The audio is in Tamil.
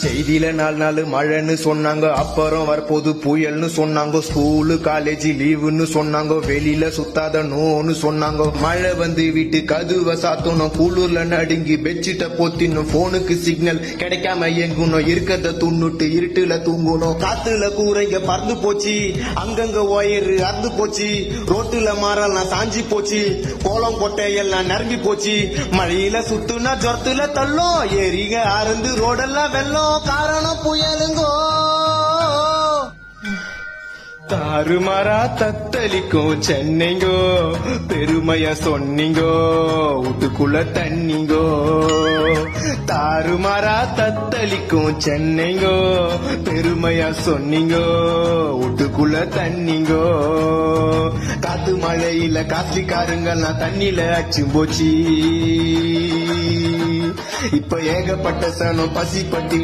செய்தியில 4 நாள் மழைன்னு சொன்னாங்க, அப்புறம் வரப்போது புயல்னு சொன்னாங்க. ஸ்கூலு காலேஜ் லீவுன்னு சொன்னாங்க, வெளியில சுத்தாத நோன்னு சொன்னாங்க. மழை வந்து வீட்டு கதுவ சாத்தணும், குளூர்ல நடுங்கி பெட்ஷீட்டை போத்தினும். போனுக்கு சிக்னல் கிடைக்காம எங்கணும், இருக்கத துண்ணுட்டு இருட்டுல தூங்கணும். காத்துல கூரைங்க பறந்து போச்சு, அங்கங்க ஒயரு அறுந்து போச்சு, ரோட்டுல மரம்லாம் சாஞ்சி போச்சு, கோலம் கொட்டை எல்லாம் நிரம்பி போச்சு. மழையில சுத்துனா ஜொரத்துல தள்ளும், ஏரிக அறந்து ரோடெல்லாம் வெள்ளம். காரணம் புயலுங்கோ, தாறுமாறா தத்தளிக்கும் சென்னைங்கோ. பெருமையா சொன்னீங்கோ, வீட்டுக்குள்ள தண்ணிங்கோ. தாறுமாறா தத்தளிக்கும் சென்னைங்கோ, பெருமையா சொன்னீங்கோ, வீட்டுக்குள்ள தண்ணிங்கோ. காத்து மழையில காஸ்ட்லிக்காரங்கெல்லாம் தண்ணியில அச்சு போச்சு. இப்ப ஏகப்பட்ட சனம் பசி பட்டி